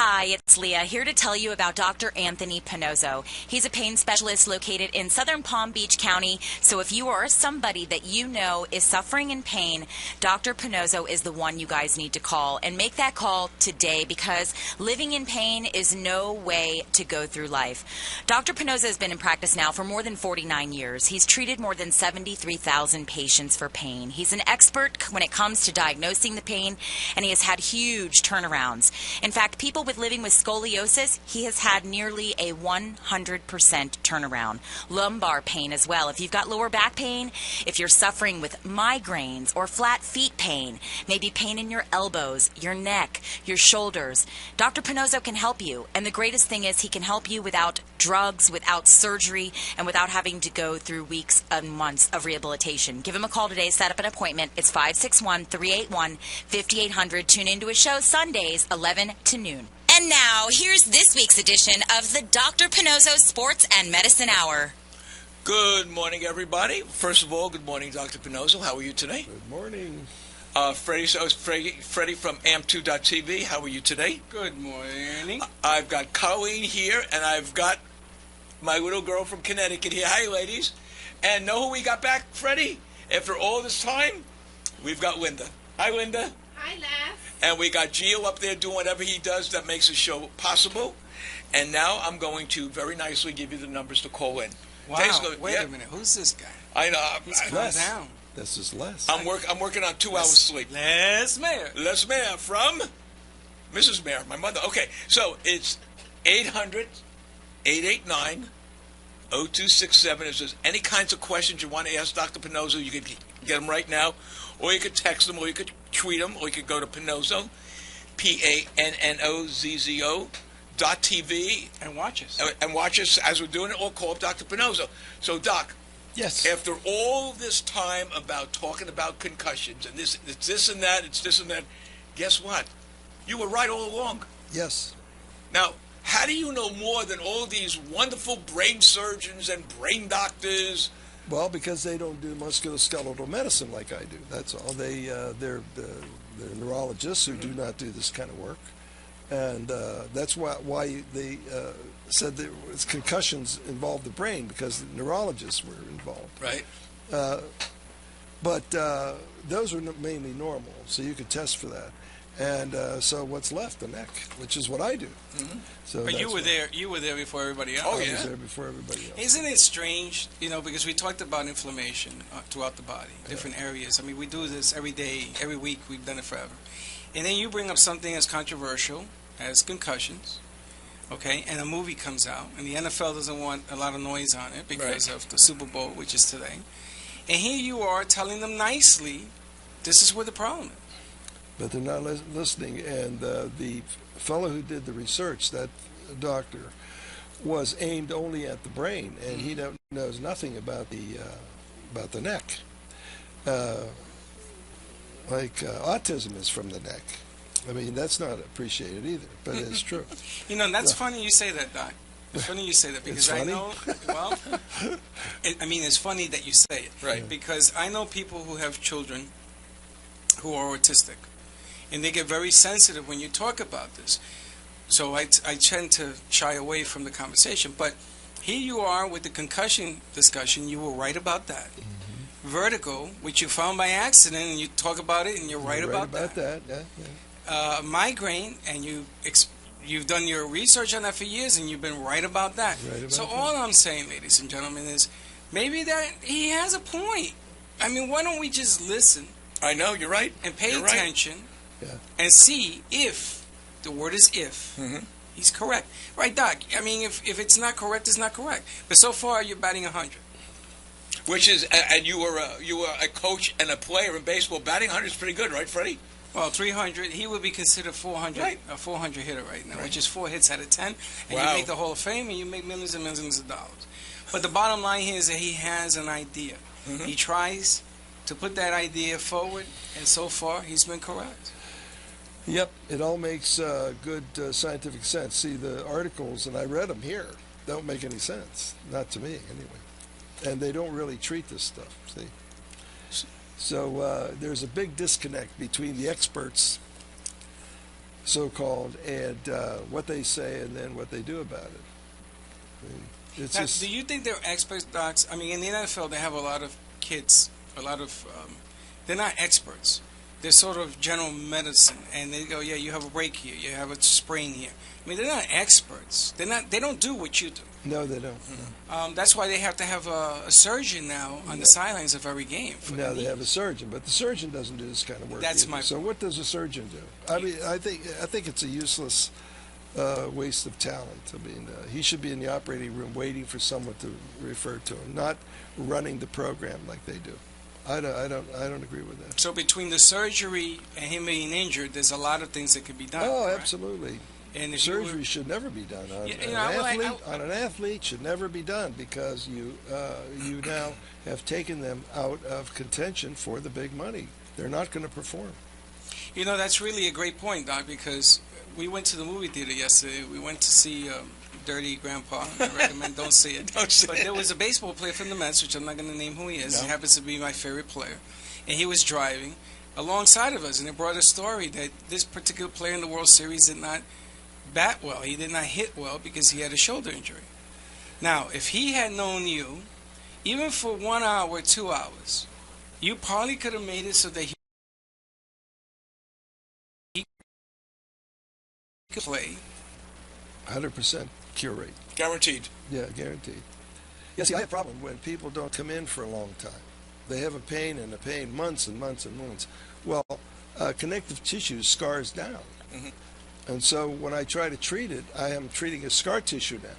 Hi, it's Leah, here to tell you about Dr. Anthony Pannozzo. He's a pain specialist located in southern Palm Beach County, so if you or somebody that you know is suffering in pain, Dr. Pannozzo is the one you guys need to call. And make that call today, because living in pain is no way to go through life. Dr. Pannozzo has been in practice now for more than 49 years. He's treated more than 73,000 patients for pain. He's an expert when it comes to diagnosing the pain, and he has had huge turnarounds. In fact, people with living with scoliosis, he has had nearly a 100% turnaround. Lumbar pain as well. If you've got lower back pain, if you're suffering with migraines or flat feet pain, maybe pain in your elbows, your neck, your shoulders, Dr. Pannozzo can help you. And the greatest thing is he can help you without drugs, without surgery, and without having to go through weeks and months of rehabilitation. Give him a call today. Set up an appointment. It's 561-381-5800. Tune into his show Sundays, 11 to noon. And now, here's this week's edition of the Dr. Pannozzo Sports and Medicine Hour. Good morning, everybody. First of all, good morning, Dr. Pannozzo. How are you today? Good morning. Freddie from AM2.TV. How are you today? Good morning. I've got Colleen here, and I've got my little girl from Connecticut here. Hi, ladies. And know who we got back, Freddie? After all this time, we've got Linda. Hi, Linda. Hi, Les. And we got Gio up there doing whatever he does that makes the show possible. And now I'm going to very nicely give you the numbers to call in. Wow. Wait a minute. Who's this guy? I know. He's calmed down. This is Les. I'm working on 2 hours sleep. Les Mayor. Les Mayor from Mrs. Mayor, my mother. Okay, so it's 800-889-0267. If there's any kinds of questions you want to ask Dr. Pannozzo, you can get them right now. Or you could text them, or you could tweet them, or you could go to Pannozzo, PANNOZZO.TV. And watch us. And watch us as we're doing it, or call up Dr. Pannozzo. So, Doc. Yes. After all this time about talking about concussions, and it's this and that, guess what? You were right all along. Yes. Now, how do you know more than all these wonderful brain surgeons and brain doctors? Well, because they don't do musculoskeletal medicine like I do. That's all. They're neurologists who do not do this kind of work, and that's why they said that concussions involved the brain, because the neurologists were involved. Right. But those are mainly normal, so you could test for that. And so what's left? The neck, which is what I do. Mm-hmm. So but you were there. You were there before everybody else. Oh, I yeah. was there before everybody else. Isn't it strange? Because we talked about inflammation throughout the body, different areas. I mean, we do this every day, every week. We've done it forever. And then you bring up something as controversial as concussions. Okay, and a movie comes out, and the NFL doesn't want a lot of noise on it because of the Super Bowl, which is today. And here you are telling them nicely, this is where the problem is. But they're not listening. And the fellow who did the research, that doctor, was aimed only at the brain, and he knows nothing about the neck. Autism is from the neck. I mean, that's not appreciated either, but it's true. That's funny you say that, Doc. It's funny you say that, because I know, it's funny that you say it. Right. Because I know people who have children who are autistic, and they get very sensitive when you talk about this. So I tend to shy away from the conversation. But here you are with the concussion discussion. You were right about that. Mm-hmm. Vertigo, which you found by accident, and you talk about it, and you're right about that. Yeah. Migraine, and you've done your research on that for years, and you've been right about that. All I'm saying, ladies and gentlemen, is maybe that he has a point. I mean, why don't we just listen? I know, you're right. And pay you're attention, right. And see if, the word is if, he's correct. Right, Doc? I mean, if it's not correct, it's not correct. But so far, you're batting 100. Which is, and you were a coach and a player in baseball. Batting 100 is pretty good, right, Freddie? Well, 300, he would be considered 400, right. A 400 hitter right now, which is 4 hits out of 10. And you make the Hall of Fame, and you make millions and millions of dollars. But the bottom line here is that he has an idea. Mm-hmm. He tries to put that idea forward, and so far, he's been correct. Yep, it all makes good scientific sense. See, the articles, and I read them here, don't make any sense. Not to me, anyway. And they don't really treat this stuff, see? So there's a big disconnect between the experts so-called, and what they say and then what they do about it. I mean, it's Now, just, do you think they're experts, docs? I mean, in the NFL, they have a lot of kids, a lot of, they're not experts. They're sort of general medicine, and they go, yeah, you have a break here, you have a sprain here. I mean, they're not experts. They don't do what you do. no, they don't. That's why they have to have a surgeon now on the sidelines of every game. For Now the they have a knees. surgeon, but the surgeon doesn't do this kind of work. That's either. my So point. what does a surgeon do? I mean, I think it's a useless waste of talent. I mean, he should be in the operating room waiting for someone to refer to him, not running the program like they do. I don't agree with that. So between the surgery and him being injured, there's a lot of things that could be done. Oh, right? absolutely. And if you were- Surgery should never be done on, Yeah, on you know, an I- athlete. On an athlete should never be done because you now have taken them out of contention for the big money. They're not going to perform. You know, that's really a great point, Doc, because we went to the movie theater yesterday. We went to see Dirty Grandpa. I recommend don't see it. Don't see But it. there was a baseball player from the Mets, which I'm not going to name who he is. No. He happens to be my favorite player. And he was driving alongside of us, and it brought a story that this particular player in the World Series did not bat well. He did not hit well because he had a shoulder injury. Now, if he had known you, even for 1 hour, 2 hours, you probably could have made it so that he could play. 100% cure rate. Guaranteed. Yeah, guaranteed. Yeah, see, I have a problem when people don't come in for a long time. They have a pain and a pain months and months and months. Well, connective tissue scars down. Mhm. And so when I try to treat it, I am treating a scar tissue now.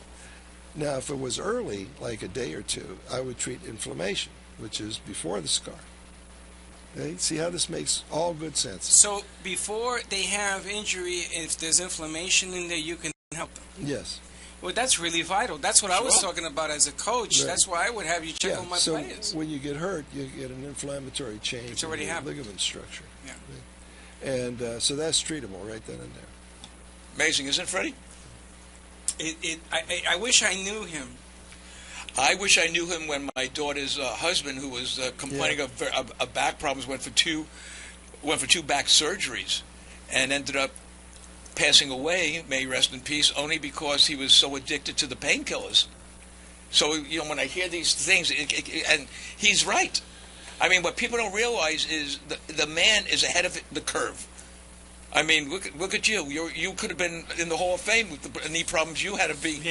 Now, if it was early, like a day or two, I would treat inflammation, which is before the scar. Okay? See how this makes all good sense? So before they have injury, if there's inflammation in there, you can help them. Yes. Well, that's really vital. That's what I was Sure. talking about as a coach. Right. That's why I would have you check on my so players. when you get hurt, you get an inflammatory change It's already in your happened. ligament structure. Yeah. And so that's treatable right then and there. Amazing, isn't it, Freddie? I wish I knew him. I wish I knew him when my daughter's husband, who was complaining of back problems, went for two back surgeries, and ended up passing away. May he rest in peace. Only because he was so addicted to the painkillers. So when I hear these things, and he's right. I mean, what people don't realize is the man is ahead of the curve. I mean, look at you. You could have been in the Hall of Fame with the knee problems you had of being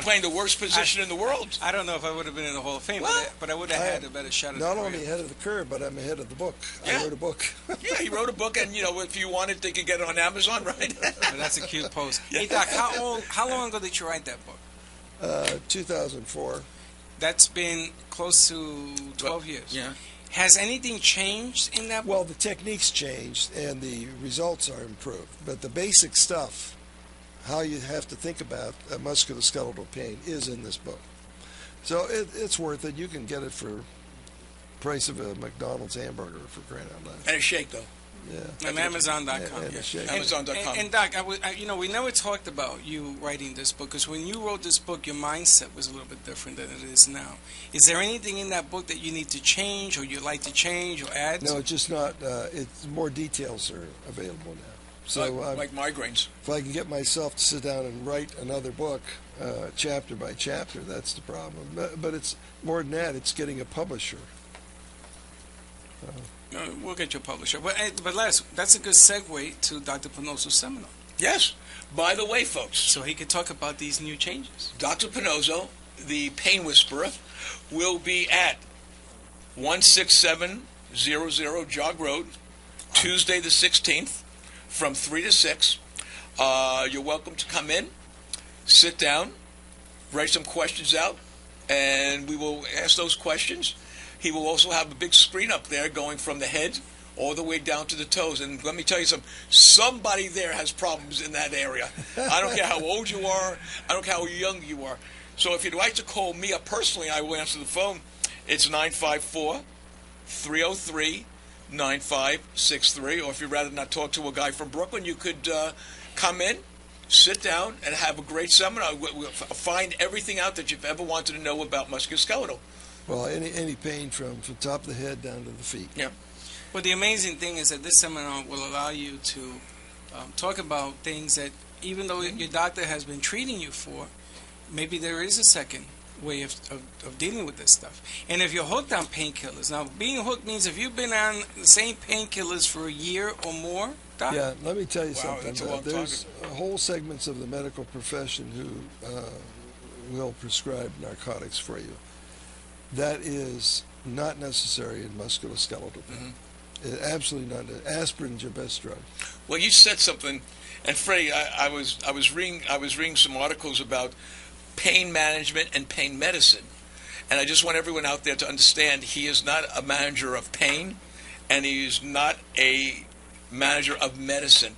playing the worst position in the world. I don't know if I would have been in the Hall of Fame, Well, but I would have had a better shot at Not the only career. ahead of the curve, but I'm ahead of the book. Yeah. I wrote a book. Yeah, he wrote a book, and if you wanted, they could get it on Amazon, right? But that's a cute post. Hey, Doc, how long ago did you write that book? 2004. That's been close to 12 years. Yeah. Has anything changed in that book? Well, the techniques changed and the results are improved, but the basic stuff, how you have to think about musculoskeletal pain, is in this book. So it's worth it. You can get it for price of a McDonald's hamburger, for crying out loud. And a shake, though. Yeah. On Amazon.com. And a shake. Amazon.com. And Doc, we never talked about you writing this book, because when you wrote this book, your mindset was a little bit different than it is now. Is there anything in that book that you need to change, or you'd like to change, or add? No, it's just not. It's more details are available now. So like migraines. if I can get myself to sit down and write another book, chapter by chapter, that's the problem. But it's more than that. It's getting a publisher. We'll get your publisher. But Les, that's a good segue to Dr. Pannozzo's seminar. Yes. By the way, folks, So he could talk about these new changes. Dr. Pannozzo, the pain whisperer, will be at 16700 Jog Road, Tuesday the 16th, from 3 to 6. You're welcome to come in, sit down, write some questions out, and we will ask those questions. He will also have a big screen up there going from the head all the way down to the toes. And let me tell you somebody there has problems in that area. I don't care how old you are. I don't care how young you are. So if you'd like to call me up personally, I will answer the phone. It's 954-303-9563. Or if you'd rather not talk to a guy from Brooklyn, you could come in, sit down, and have a great seminar. We'll find everything out that you've ever wanted to know about musculoskeletal. Well, any pain from top of the head down to the feet. Yeah. Well, the amazing thing is that this seminar will allow you to talk about things that even though your doctor has been treating you for, maybe there is a second way of dealing with this stuff. And if you're hooked on painkillers, now being hooked means if you've been on the same painkillers for a year or more, Doc? Yeah, let me tell you Wow, something. that's a long There's whole segments of the medical profession who will prescribe narcotics for you. That is not necessary in musculoskeletal pain. Absolutely not. Aspirin's your best drug. Well, you said something, and Freddie, I was reading some articles about pain management and pain medicine, and I just want everyone out there to understand he is not a manager of pain, and he is not a manager of medicine.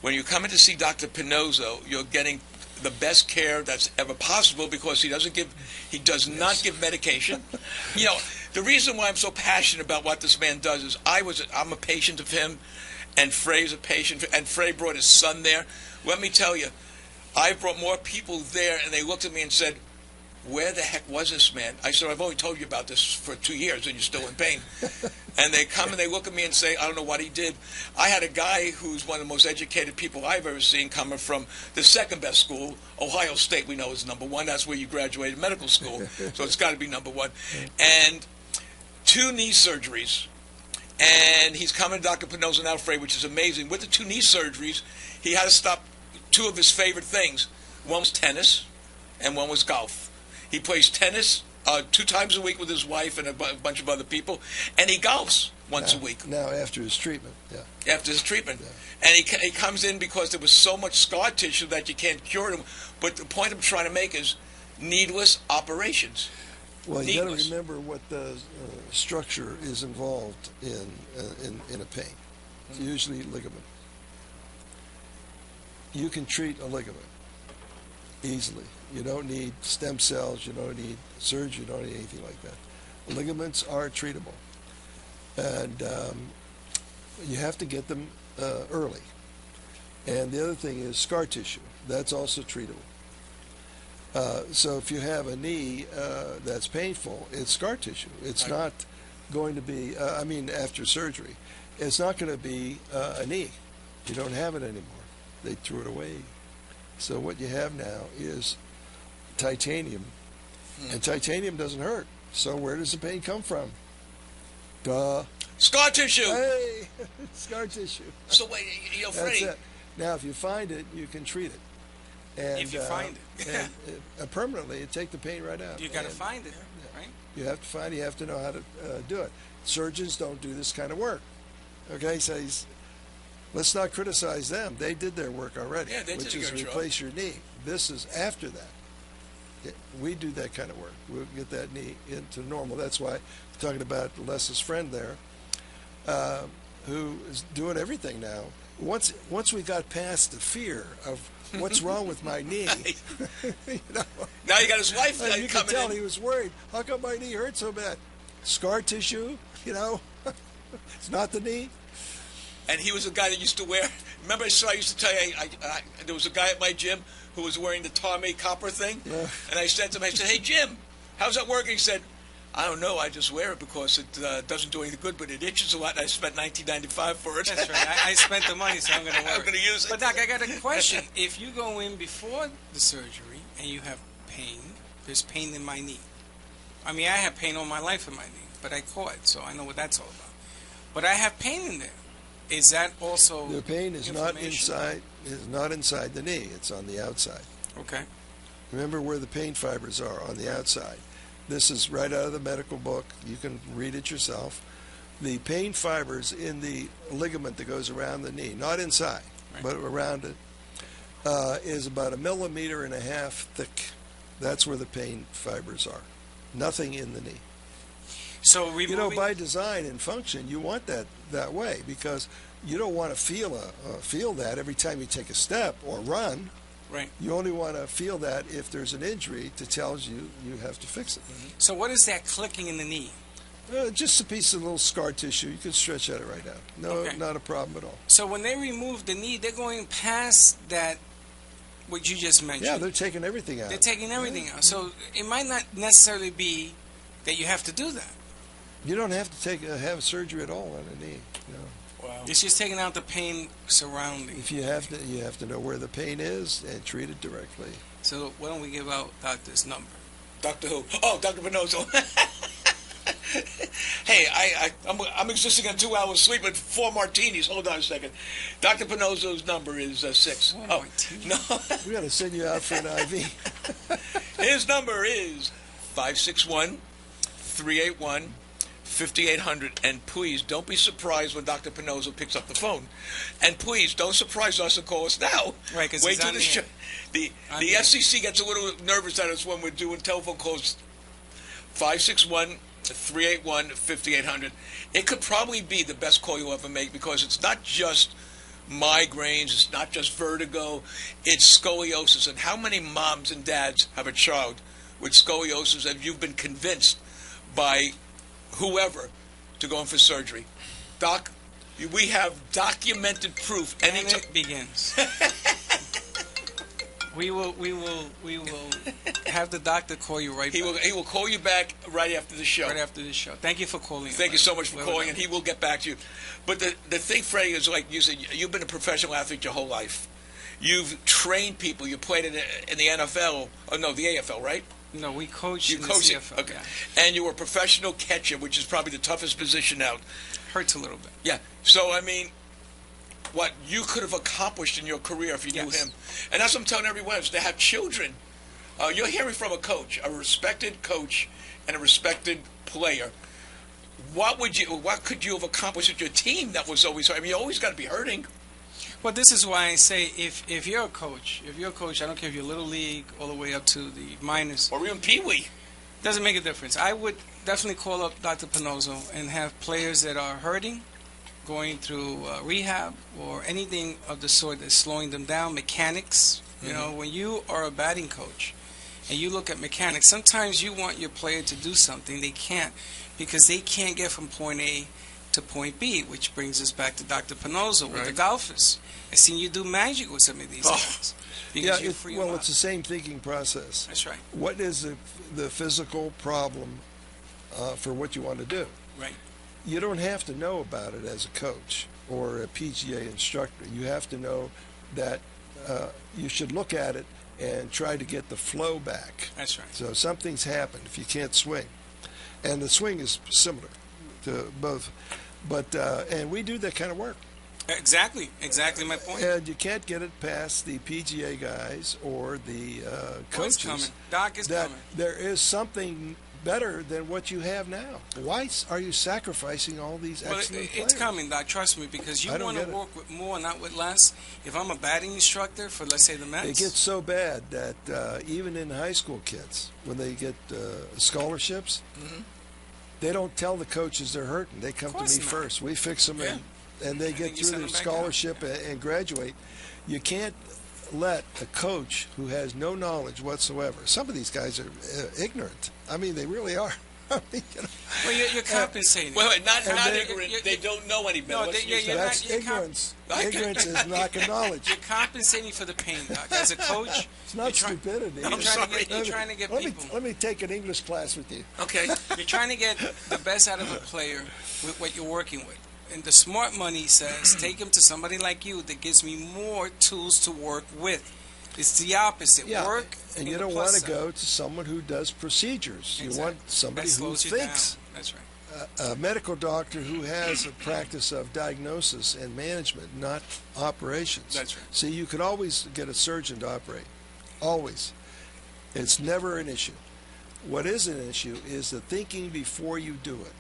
When you come in to see Dr. Pannozzo, you're getting the best care that's ever possible because he does not give medication. You know, the reason why I'm so passionate about what this man does is I'm a patient of him, and Frey's a patient, and Frey brought his son there. Let me tell you, I've brought more people there, and they looked at me and said, "Where the heck was this man?" I said, "I've only told you about this for 2 years, and you're still in pain." And they come and they look at me and say, "I don't know what he did." I had a guy who's one of the most educated people I've ever seen coming from the second best school, Ohio State. We know is number one. That's where you graduated medical school, so it's got to be number one. And 2 knee surgeries. And he's coming to Dr. Pannozzo now, Frey, which is amazing. With the 2 knee surgeries, he had to stop 2 of his favorite things. One was tennis, and one was golf. He plays tennis 2 times a week with his wife and a bunch of other people, and he golfs once a week. Now, after his treatment, yeah. After his treatment. Yeah. And he comes in because there was so much scar tissue that you can't cure him. But the point I'm trying to make is needless operations. Well, you got to remember what the structure is involved in a pain. It's usually ligament. You can treat a ligament easily. You don't need stem cells. You don't need surgery. You don't need anything like that. Ligaments are treatable, and you have to get them early. And the other thing is scar tissue. That's also treatable. So if you have a knee that's painful, it's scar tissue. It's not going to be, after surgery, it's not going to be a knee. You don't have it anymore. They threw it away. So what you have now is titanium. And titanium doesn't hurt. So where does the pain come from? Duh. Scar tissue! Hey, scar tissue. So wait, Freddie. That's it. Now, if you find it, you can treat it. And, if you find it. and permanently, it take the pain right out. You got to find it, right? You have to find it. You have to know how to do it. Surgeons don't do this kind of work. Okay, so let's not criticize them. They did their work already, which is replace your knee. This is after that. We do that kind of work. We'll get that knee into normal. That's why we're talking about Les's friend there, who is doing everything now. Once we got past the fear of what's wrong with my knee, now you got his wife coming in. You can tell he was worried. How come my knee hurts so bad? Scar tissue, it's not the knee. And he was a guy that used to wear. Remember, I used to tell you, there was a guy at my gym who was wearing the Tommy copper thing, and I said to him, "Hey Jim, how's that working?" He said, "I don't know. I just wear it because it doesn't do anything good, but it itches a lot. And I spent $19.95 for it." That's right. I spent the money, so I'm going to wear it. I'm going to use it. But Doc, I got a question. If you go in before the surgery and you have pain, there's pain in my knee. I mean, I have pain all my life in my knee, but I caught it, so I know what that's all about. But I have pain in there. Is that also the pain is not inside? Is not inside the knee. It's on the outside. Okay. Remember where the pain fibers are on the outside. This is right out of the medical book. You can read it yourself. The pain fibers in the ligament that goes around the knee, not inside, but around it, is about 1.5 millimeters thick. That's where the pain fibers are. Nothing in the knee. So by design and function, you want that way because you don't want to feel that every time you take a step or run. Right. You only want to feel that if there's an injury that tells you you have to fix it. So what is that clicking in the knee? Just a piece of little scar tissue. You can stretch at it right now. No, not a problem at all. So when they remove the knee, they're going past that, what you just mentioned. Yeah, they're taking everything out. They're taking everything out. So it might not necessarily be that you have to do that. You don't have to have surgery at all on a knee. Wow. It's just taking out the pain surrounding. If you have to know where the pain is and treat it directly. So why don't we give out doctor's number? Dr. Who? Oh, Dr. Pannozzo. Hey, I'm existing on 2 hours sleep and 4 martinis. Hold on a second. Dr. Pannozzo's number is 6. Oh, no. We got to send you out for an IV. His number is 561-381-5800. And please don't be surprised when Dr. Pannozzo picks up the phone. And please don't surprise us and call us now. Right, because wait till the show. The FCC gets a little nervous at us when we're doing telephone calls. 561-381-5800. It could probably be the best call you'll ever make because it's not just migraines, it's not just vertigo, it's scoliosis. And how many moms and dads have a child with scoliosis and you've been convinced by whoever to go in for surgery? Doc, we have documented proof. And it begins. We will have the doctor call you right back. He will call you back right after the show. Right after the show. Thank you for calling. Thank you so much for calling, and he will get back to you. But the thing, Freddy, is like you said, you've been a professional athlete your whole life. You've trained people. You played in the NFL. Oh, no, the AFL, right? No, we coached in the coached CFL. Okay. Yeah. And you were a professional catcher, which is probably the toughest position out. Hurts a little bit. Yeah. So, I mean, what you could have accomplished in your career if you knew him. And that's what I'm telling everyone is to have children. You're hearing from a coach, a respected coach and a respected player. What could you have accomplished with your team that was always hurt? I mean, you always got to be hurting. Well, this is why I say if you're a coach, I don't care if you're little league all the way up to the minors. Or even Pee-wee. Doesn't make a difference. I would definitely call up Dr. Pannozzo and have players that are hurting, going through rehab or anything of the sort that's slowing them down, mechanics. You know, when you are a batting coach and you look at mechanics, sometimes you want your player to do something. They can't because they can't get from point A to point B, which brings us back to Dr. Pannozzo with the golfers. I've seen you do magic with some of these guys. Yeah, it's the same thinking process. That's right. What is the physical problem for what you want to do? Right. You don't have to know about it as a coach or a PGA instructor. You have to know that you should look at it and try to get the flow back. That's right. So something's happened if you can't swing. And the swing is similar to both. But and we do that kind of work. Exactly my point. And you can't get it past the PGA guys or the coaches. It's coming. Doc is coming. There is something better than what you have now. Why are you sacrificing all these excellent players? It's coming, Doc. Trust me, because you want to work with more, not with less. If I'm a batting instructor for, let's say, the Mets, it gets so bad that even in high school kids, when they get scholarships, they don't tell the coaches they're hurting. They come to me first. We fix them, and they get through their scholarship and graduate. You can't let a coach who has no knowledge whatsoever. Some of these guys are ignorant. I mean, they really are. I mean, well, you're compensating. Wait, not ignorant. They don't know any better. No, that's ignorance. Ignorance is lack of knowledge. You're compensating for the pain, Doc. As a coach, it's not stupidity. You're trying to get people. Let me take an English class with you. Okay. You're trying to get the best out of a player with what you're working with. And the smart money says, take him to somebody like you that gives me more tools to work with. It's the opposite. Work. And you don't want to go to someone who does procedures. Exactly. You want somebody who thinks. Down. That's right. A medical doctor who has a practice of diagnosis and management, not operations. That's right. See, you could always get a surgeon to operate. Always. It's never an issue. What is an issue is the thinking before you do it.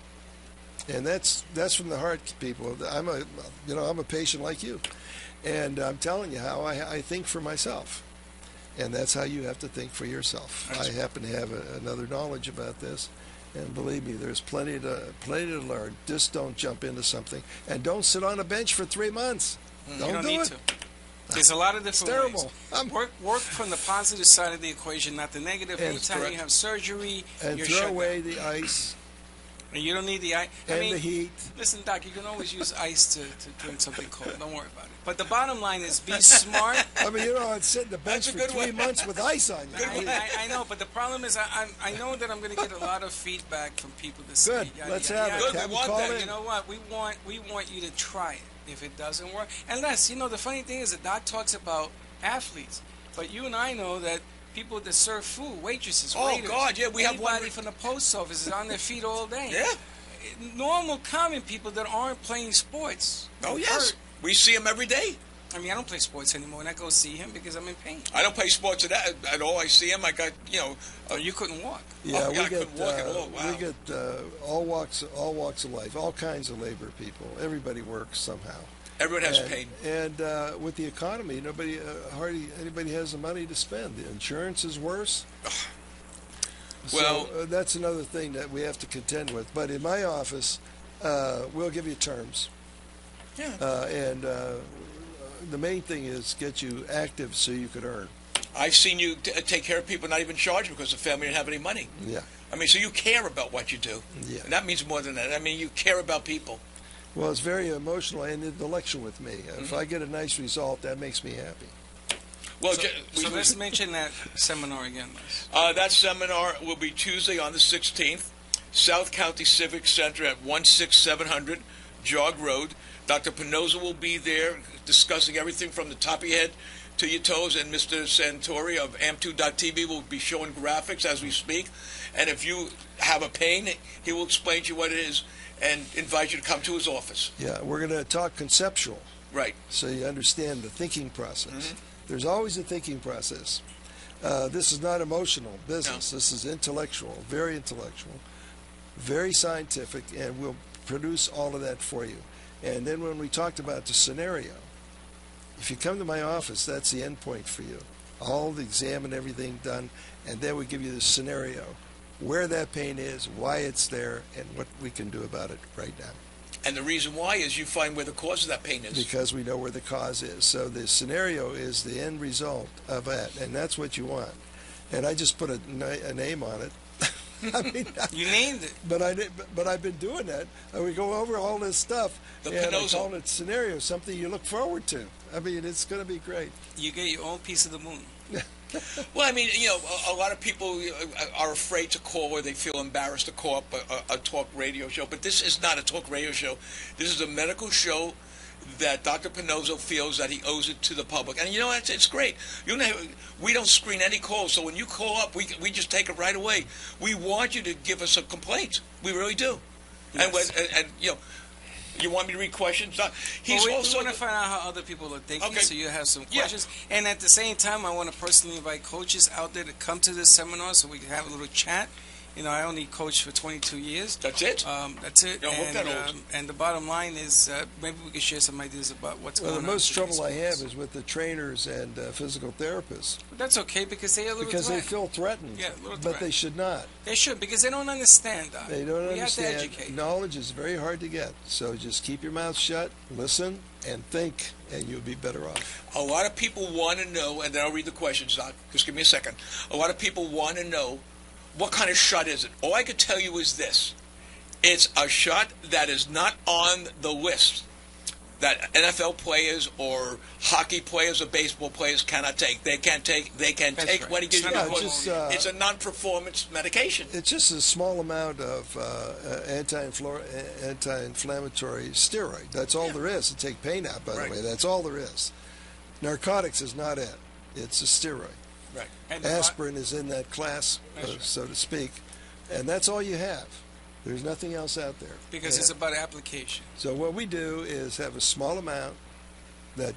And that's from the heart, people. I'm a patient like you, and I'm telling you how I think for myself, and that's how you have to think for yourself. I happen to have another knowledge about this, and believe me, there's plenty to learn. Just don't jump into something, and don't sit on a bench for 3 months. Don't need to. There's a lot of different terrible. ways. Work from the positive side of the equation, not the negative. Anytime you have surgery, and you're throw shut away down. the ice. And you don't need the ice. and the heat. Listen, Doc, you can always use ice to drink something cold. Don't worry about it. But the bottom line is be smart. I mean, I'd sit in the bench That's a for good 3 one. months with ice on you. I know, but the problem is I know that I'm going to get a lot of feedback from people that say, Good. Let's have it. Good, Have we them want call that. in. You know what? We want you to try it. If it doesn't work, unless the funny thing is that Doc talks about athletes, but you and I know that people that serve food, waitresses, Oh, waiters, God, yeah, we have anybody one- from the post office is on their feet all day. Yeah. Normal, common people that aren't playing sports. Oh, get yes. hurt. We see him every day. I mean, I don't play sports anymore, and I go see him because I'm in pain. I don't play sports at all. I see him. I got, Or you couldn't walk. Yeah, Oh, yeah, I we get couldn't walk at all. Wow. we get all walks of life, all kinds of labor people. Everybody works somehow. everyone has and, pain. And with the economy, hardly anybody has the money to spend. The insurance is worse. Well- so, that's another thing that we have to contend with. But in my office, we'll give you terms. Yeah. And the main thing is get you active so you could earn. I've seen you take care of people not even charged because the family didn't have any money. Yeah. I mean, so you care about what you do. Yeah. And that means more than that. I mean, you care about people. Well, it's very emotional and intellectual with me. If I get a nice result, that makes me happy. Well, So let's mention that seminar again, Les. that seminar will be Tuesday on the 16th, South County Civic Center at 16700 Jog Road. Dr. Pannozzo will be there discussing everything from the top of your head to your toes, and Mr. Santori of Am2.tv will be showing graphics as we speak. And if you have a pain, he will explain to you what it is and invite you to come to his office. Yeah, we're going to talk conceptual, Right. so you understand the thinking process. Mm-hmm. There's always a thinking process. This is not emotional business. No. This is intellectual, very scientific, and we'll produce all of that for you. And then when we talked about the scenario, if you come to my office, that's the end point for you. All the exam and everything done, and then we give you the scenario, where that pain is, why it's there, and what we can do about it right now. And the reason why is you find where the cause of that pain is. Because we know where the cause is. So the scenario is the end result of that, and that's what you want. And I just put a name on it. I mean, You named it. but I've been doing that. We go over all this stuff, The and I Pannozzo. call it scenario, something you look forward to. I mean, it's going to be great. You get your own piece of the moon. Well, I mean, a lot of people are afraid to call or they feel embarrassed to call up a talk radio show. But this is not a talk radio show. This is a medical show that Dr. Pannozzo feels that he owes it to the public. And, it's great. We don't screen any calls, so when you call up, we just take it right away. We want you to give us a complaint. We really do. Yes. And you want me to read questions? He's We also want to find out how other people are thinking, Okay. so you have some Yeah. questions. And at the same time, I want to personally invite coaches out there to come to this seminar so we can have a little chat. I only coached for 22 years. That's it? That's it. You don't look that old. And the bottom line is maybe we can share some ideas about what's Well, going the on. most with trouble these I have sports. is with the trainers and physical therapists, But that's okay because they are a little because they threatened. feel threatened, Yeah, a little but threatened. they should not. They should because they don't understand that. They don't we understand. have to educate. Knowledge is very hard to get. So just keep your mouth shut, listen, and think, and you'll be better off. A lot of people want to know, and then I'll read the questions, Doc. Just give me a second. A lot of people want to know, what kind of shot is it? All I could tell you is this. It's a shot that is not on the list that NFL players or hockey players or baseball players cannot take. They can take That's take right. what he gives you. It's not Yeah, a just, It's a non-performance medication. It's just a small amount of anti-inflammatory steroid. That's all there is to take pain out, by Right. the way. That's all there is. Narcotics is not it. It's a steroid. Right. And Aspirin is in that class, That's right. so to speak. And that's all you have. There's nothing else out there. because Yeah. it's about application. So what we do is have a small amount that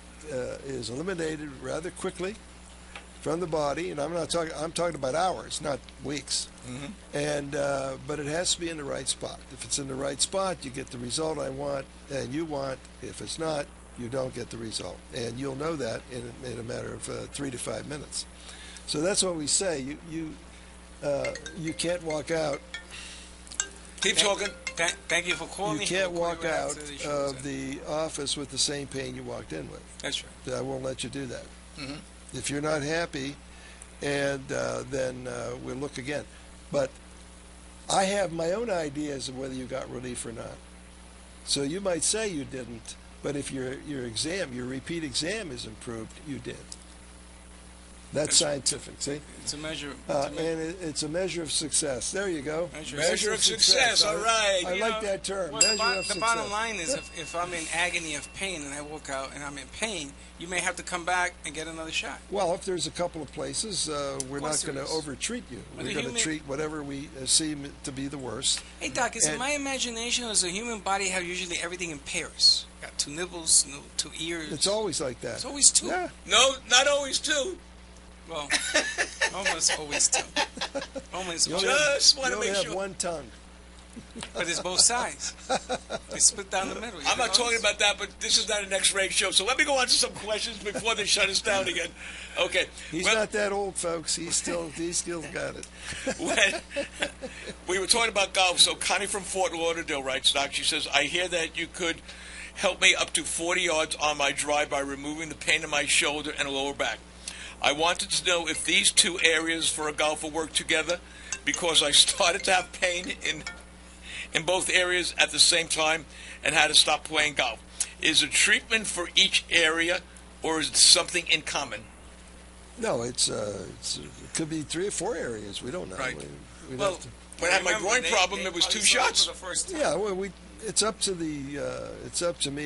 is eliminated rather quickly from the body, and I'm talking about hours, not weeks. Mhm. And but it has to be in the right spot. If it's in the right spot, you get the result I want and you want. If it's not, you don't get the result, and you'll know that in a matter of 3 to 5 minutes. So that's what we say. You can't walk out. Keep talking. Thank you for calling. You can't We'll call walk you right out after the show is of ended. the office with the same pain you walked in with. That's right. I won't let you do that. Mhm. If you're not happy, and then we'll look again. But I have my own ideas of whether you got relief or not. So you might say you didn't, but if your repeat exam is improved, you did. That's scientific, see? It's a measure. It's a measure of success. There you go. Measure of success. All right. I like that term. Well, Measure of success. the bottom line is, if I'm in agony of pain and I walk out and I'm in pain, you may have to come back and get another shot. Well, if there's a couple of places, we're not going to over-treat you. We're going to treat whatever we seem to be the worst. Hey, Doc, is it my imagination, or does the human body have usually everything in pairs? Got two nipples, two ears. It's always like that. It's always two. Yeah. No, not always two. Well, almost always two. Almost. You Just want to only make have sure. one tongue. But it's both sides. They split down the middle. I'm not talking about that, but this is not an X-ray show, so let me go on to some questions before they shut us down again. Okay. He's not that old, folks. He's still got it. When we were talking about golf, so Connie from Fort Lauderdale writes, Doc, she says, I hear that you could help me up to 40 yards on my drive by removing the pain in my shoulder and lower back. I wanted to know if these two areas for a golfer work together, because I started to have pain in both areas at the same time and had to stop playing golf. Is a treatment for each area, or is it something in common? No, it could be 3 or 4 areas. We don't know. Right. Well, when I had my groin problem, there was 2 shots. Yeah, well, it's up to me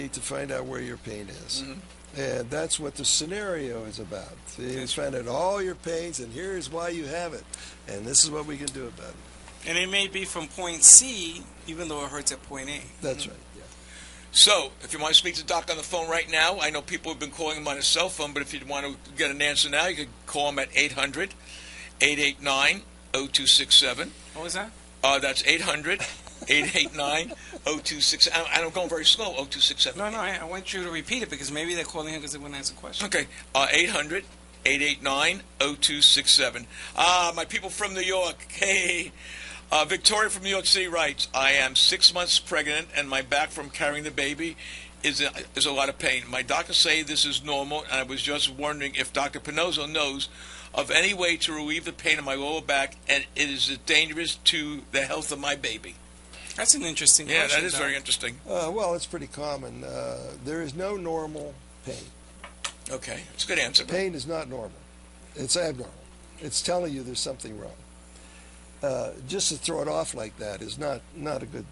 to find out where your pain is. Mm-hmm. And that's what the scenario is about. You find out all your pains, and here's why you have it. And this is what we can do about it. And it may be from point C, even though it hurts at point A. That's right, yeah. So, if you want to speak to Doc on the phone right now, I know people have been calling him on his cell phone, but if you want to get an answer now, you can call him at 800-889-0267. What was that? That's 800-889-0267. I'm going very slow, 0267. No, I want you to repeat it, because maybe they're calling him because they want to ask a question. Okay, 800-889-0267. My people from New York, hey. Victoria from New York City writes, I am 6 months pregnant, and my back from carrying the baby is a lot of pain. My doctors say this is normal, and I was just wondering if Dr. Pannozzo knows of any way to relieve the pain in my lower back, and is it dangerous to the health of my baby? That's an interesting question. Yeah, that is very interesting. Well, it's pretty common. There is no normal pain. Okay, that's a good answer. Pain is not normal. It's abnormal. It's telling you there's something wrong. Just to throw it off like that is not a good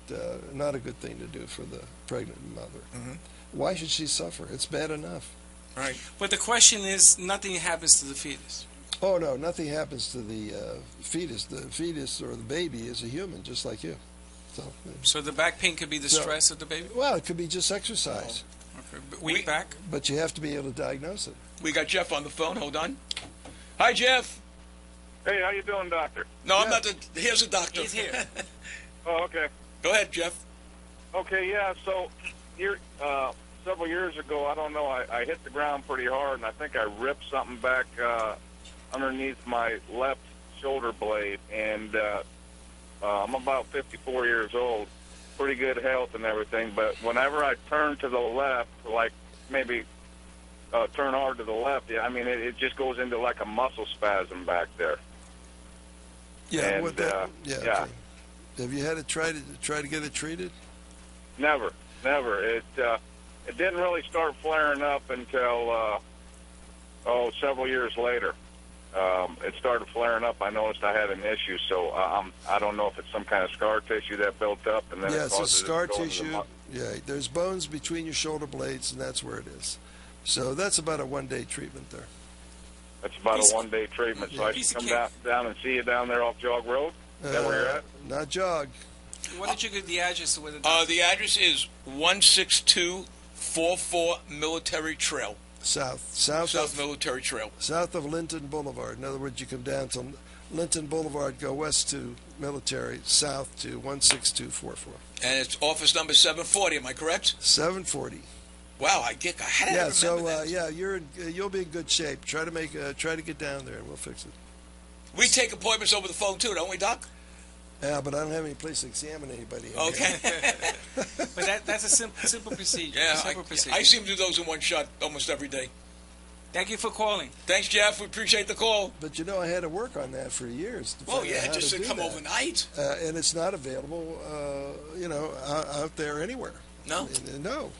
thing to do for the pregnant mother. Mm-hmm. Why should she suffer? It's bad enough. Right. But the question is, nothing happens to the fetus. Oh no, nothing happens to the fetus. The fetus or the baby is a human, just like you. So the back pain could be the stress of the baby? Well, it could be just exercise. Okay. Weak back? But you have to be able to diagnose it. We got Jeff on the phone. Hold on. Hi, Jeff. Hey, how you doing, doctor? No, I'm not. Here's a doctor. He's here. Oh, okay. Go ahead, Jeff. Okay, yeah. So, several years ago, I don't know, I hit the ground pretty hard, and I think I ripped something back underneath my left shoulder blade, and I'm about 54 years old, pretty good health and everything, but whenever I turn to the left, like maybe turn hard to the left, I mean, it just goes into like a muscle spasm back there. Yeah, and, yeah. Yeah. Okay. Have you had to try to get it treated? Never. It didn't really start flaring up until several years later. It started flaring up. I noticed I had an issue, so I don't know if it's some kind of scar tissue that built up, and then it it's a causes scar it to go into tissue. Yeah, there's bones between your shoulder blades, and that's where it is. So that's about a one-day treatment there. That's about a one-day treatment. So I can come down and see you down there off Jog Road. Is that where you're at? Not Jog. Why don't you give the address to where the address is 16244 Military Trail. South Military Trail. South of Linton Boulevard. In other words, you come down to Linton Boulevard, go west to Military, south to 16244. And it's office number 740. Am I correct? 740. Wow, I had to remember that. You'll be in good shape. Try to get down there, and we'll fix it. We take appointments over the phone too, don't we, Doc? Yeah, but I don't have any place to examine anybody. Okay. But that's a simple procedure. Yeah, simple procedure. I seem to do those in one shot almost every day. Thank you for calling. Thanks, Jeff. We appreciate the call. But you know, I had to work on that for years. To Oh, figure out yeah, how just to to do come that. overnight. And it's not available, out there anywhere. No. No.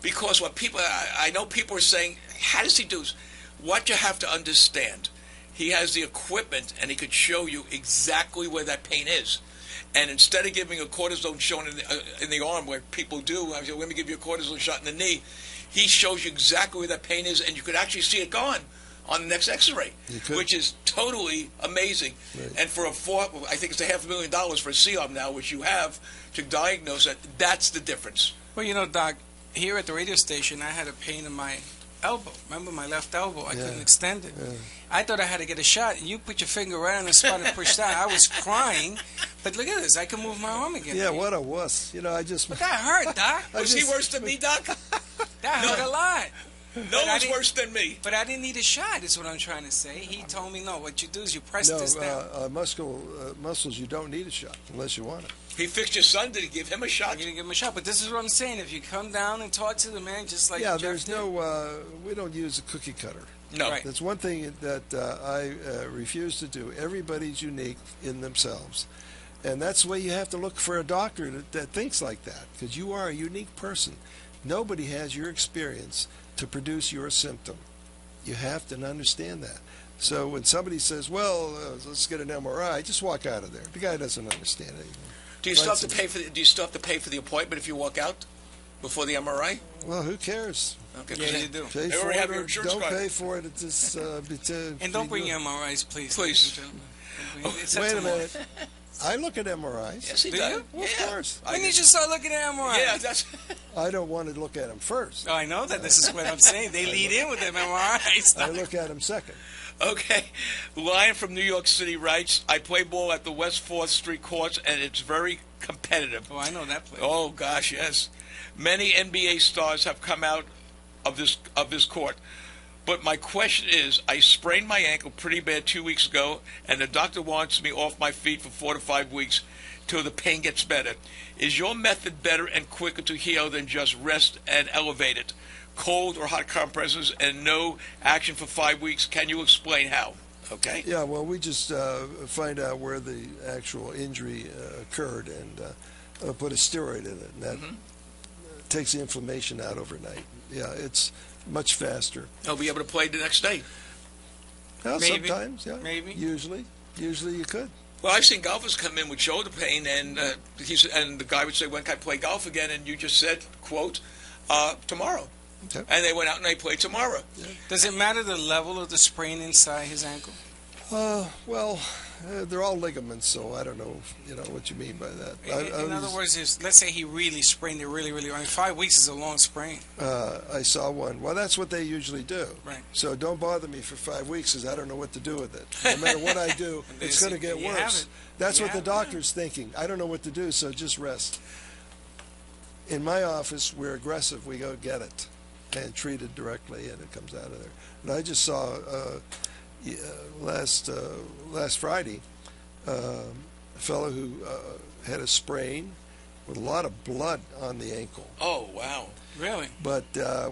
Because what people, I know people are saying, how does he do this? What you have to understand, he has the equipment and he could show you exactly where that pain is. And instead of giving a cortisone shot in the arm, where people do, I said, let me give you a cortisone shot in the knee, he shows you exactly where that pain is, and you could actually see it gone on the next X-ray, which is totally amazing. Right. And for I think it's $500,000 for a C-arm now, which you have to diagnose it. That's the difference. Well, you know, Doc, here at the radio station, I had a pain in my elbow. Remember my left elbow? I couldn't extend it. Yeah. I thought I had to get a shot, and you put your finger right on the spot and pushed out. I was crying, but look at this. I can move my arm again. Yeah, what a wuss. You know, I just... But that hurt, Doc. Was he worse than me, Doc? That hurt a lot. No one's worse than me. But I didn't need a shot, is what I'm trying to say. He told me, no, what you do is you press this down. Muscles, you don't need a shot unless you want it. He fixed your son. Did he give him a shot? You didn't give him a shot. But this is what I'm saying. If you come down and talk to the man, just like Yeah, Jeff there's did. we don't use a cookie cutter. No. Right. That's one thing that I refuse to do. Everybody's unique in themselves. And that's the way you have to look for a doctor that thinks like that, because you are a unique person. Nobody has your experience to produce your symptom. You have to understand that. So when somebody says, well, let's get an MRI, just walk out of there. The guy doesn't understand anything. Do you still have to pay for the appointment if you walk out before the MRI? Well, who cares? Okay. Yeah, you do. Pay They for already it have your or insurance don't card. pay for it. It's just, And don't bring your MRIs, please. Please. It's Wait a tomorrow. minute. I look at MRIs. Yes, he Do does. you? Well, of course. When did you start looking at MRIs? Yeah, that's. I don't want to look at them first. Oh, I know that. This is what I'm saying. They lead in with them MRIs. I look at them second. Okay. Lion from New York City writes, I play ball at the West 4th Street courts, and it's very competitive. Oh, I know that place. Oh, gosh, yes. Many NBA stars have come out of this court. But my question is, I sprained my ankle pretty bad 2 weeks ago, and the doctor wants me off my feet for 4 to 5 weeks till the pain gets better. Is your method better and quicker to heal than just rest and elevate it? Cold or hot compresses and no action for 5 weeks. Can you explain how? Okay. Yeah, well, we just find out where the actual injury occurred and put a steroid in it, and that takes the inflammation out overnight. Yeah, it's much faster. He'll be able to play the next day. Well, Maybe. sometimes, yeah. Maybe. Usually you could. Well, I've seen golfers come in with shoulder pain, and and the guy would say, when can I play golf again? And you just said, quote, tomorrow. Okay. And they went out and they played tomorrow. Does it matter the level of the sprain inside his ankle? Well, they're all ligaments, so I don't know, what you mean by that. In other words, let's say he really sprained it really, really. I mean, 5 weeks is a long sprain. I saw one. Well, that's what they usually do. Right. So don't bother me for 5 weeks, because I don't know what to do with it. No matter what I do, it's going to get You have worse. it. That's You what the have it. doctor's thinking. I don't know what to do, so just rest. In my office, we're aggressive. We go get it and treat it directly, and it comes out of there. And I just saw last Friday a fellow who had a sprain with a lot of blood on the ankle. Oh, wow. Really? But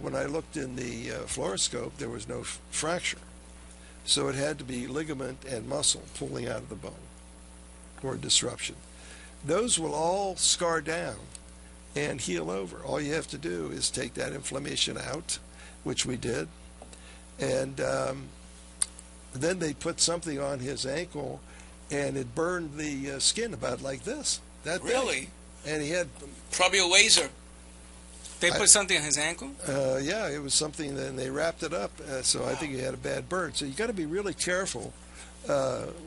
when I looked in the fluoroscope, there was no fracture. So it had to be ligament and muscle pulling out of the bone or disruption. Those will all scar down and heal over. All you have to do is take that inflammation out, which we did, and then they put something on his ankle, and it burned the skin about like this. That big. Really? And he had, Probably a laser. They put something on his ankle? yeah, it was something, and they wrapped it up, so I think he had a bad burn. So you got to be really careful.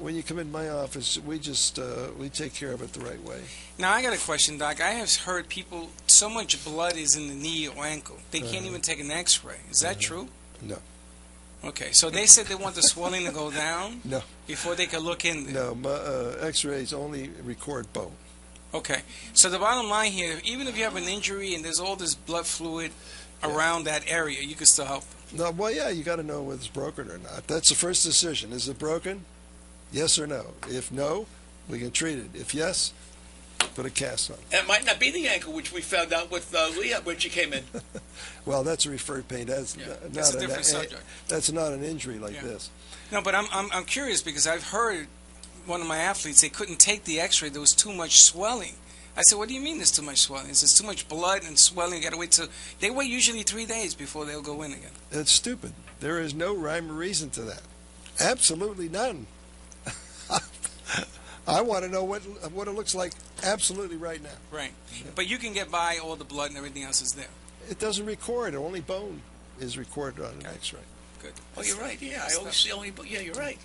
When you come in my office, we take care of it the right way. Now, I got a question, Doc. I have heard people, so much blood is in the knee or ankle, they can't even take an x-ray. Is that true? No. Okay, so they said they want the swelling to go down No. before they could look in there. No, X-rays only record bone. Okay, so the bottom line here, even if you have an injury and there's all this blood fluid around that area, you can still help. No, well, yeah, you got to know whether it's broken or not. That's the first decision. Is it broken? Yes or no? If no, we can treat it. If yes, put a cast on. And it might not be the ankle, which we found out with Leah when she came in. Well, that's a referred pain. That's That's a different subject. That's not an injury like Yeah. this. No, but I'm curious because I've heard one of my athletes, they couldn't take the X-ray. There was too much swelling. I said, "What do you mean there's too much swelling?" He says, "Too much blood and swelling. You got to wait till they wait usually 3 days before they'll go in again." It's stupid. There is no rhyme or reason to that. Absolutely none. I want to know what it looks like absolutely right now. Right. But you can get by all the blood and everything else is there. It doesn't record. Only bone is recorded on an X-ray. Good. Oh, you're right. Yeah, I always see only. Yeah, you're right.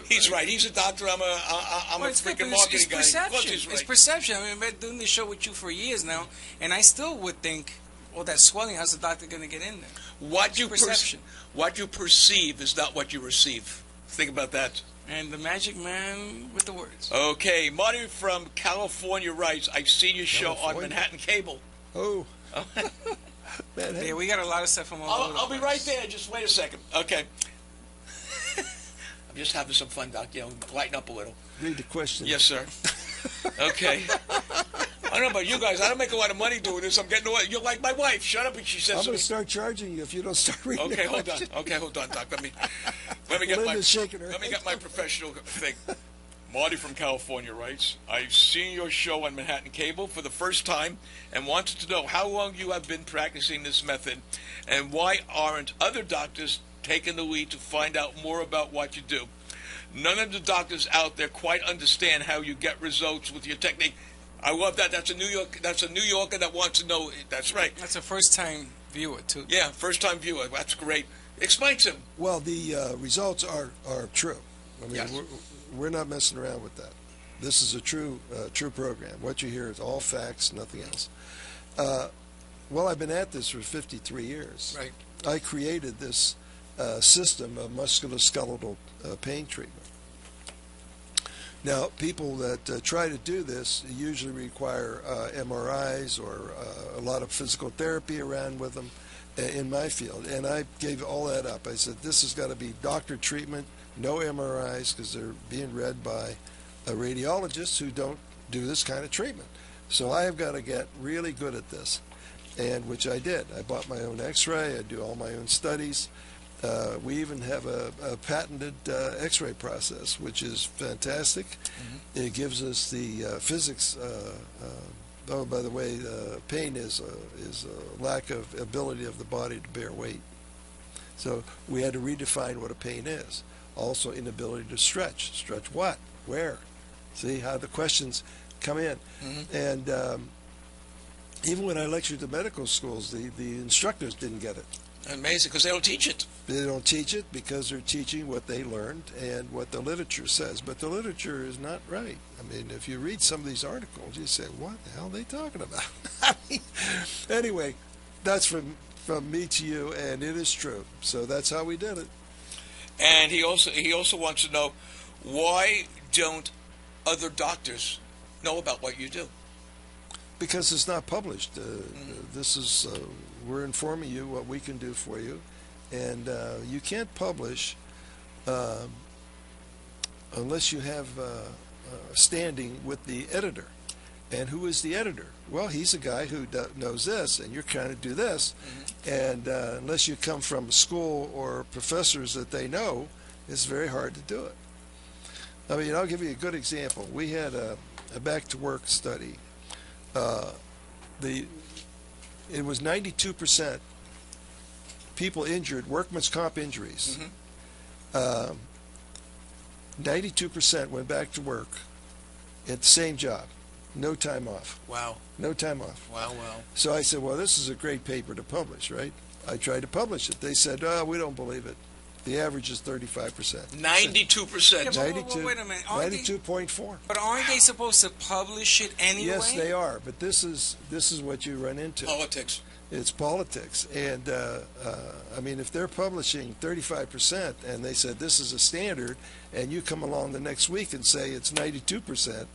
He's right. He's a doctor. I'm a Well, it's freaking good, but marketing it's guy. perception. Of course he's right. It's perception. I mean, I've been doing this show with you for years now, and I still would think, "Well, that swelling. How's the doctor going to get in there?" What you perception. What you perceive is not what you receive. Think about that. And the magic man with the words. Okay, Marty from California writes, "I've seen your show on California? Manhattan Cable." Oh, man, Yeah, we got a lot of stuff from all over the I'll be place. right there. Just wait a second. Okay. I'm just having some fun, Doc. You know, lighten up a little. read the question. Yes, sir. Okay. I don't know about you guys. I don't make a lot of money doing this. I'm getting away. You're like my wife. Shut up. And she says I'm to going me. to start charging you if you don't start reading Okay, the hold on. question. Okay, hold on, Doc. Let me get Linda's shaking her let me head. get my professional thing. Marty from California writes, "I've seen your show on Manhattan Cable for the first time and wanted to know how long you have been practicing this method and why aren't other doctors taking the lead to find out more about what you do. None of the doctors out there quite understand how you get results with your technique." I love that. That's a New Yorker that wants to know. That's right. That's a first-time viewer too. Yeah, first-time viewer. That's great. Explain to him. Well, the results are true. I mean, Yes. we're not messing around with that. This is a true program. What you hear is all facts, nothing else. Well, I've been at this for 53 years. Right. I created this system of musculoskeletal pain treatment. Now, people that try to do this usually require MRIs or a lot of physical therapy around with them in my field. And I gave all that up. I said, this has got to be doctor treatment, no MRIs, because they're being read by radiologists who don't do this kind of treatment. So I have got to get really good at this, and which I did. I bought my own X-ray. I do all my own studies. We even have a patented X-ray process, which is fantastic. Mm-hmm. It gives us the physics. Oh, by the way, pain is a lack of ability of the body to bear weight. So we had to redefine what a pain is. Also, inability to stretch. Stretch what? Where? See how the questions come in. Mm-hmm. And even when I lectured at medical schools, the instructors didn't get it. Amazing, because they don't teach it. They don't teach it because they're teaching what they learned and what the literature says. But the literature is not right. I mean, if you read some of these articles, you say, what the hell are they talking about? I mean, anyway, that's from me to you, and it is true. So that's how we did it. And he also wants to know, why don't other doctors know about what you do? Because it's not published. This is we're informing you what we can do for you, and you can't publish unless you have standing with the editor. And who is the editor? Well, he's a guy who knows this, and you're trying to do this. Mm-hmm. And unless you come from a school or professors that they know, it's very hard to do it. I mean, I'll give you a good example. We had a back-to-work study. It was 92% people injured, workman's comp injuries. Mm-hmm. 92% went back to work at the same job. No time off. Wow. No time off. Wow. So I said, well, this is a great paper to publish, right? I tried to publish it. They said, oh, we don't believe it. The average is 35%. 92%. Yeah, but 92, wait a minute. 92.4. But aren't they supposed to publish it anyway? Yes, they are. But this is what you run into. Politics. It's politics. And, I mean, if they're publishing 35% and they said this is a standard, and you come along the next week and say it's 92%,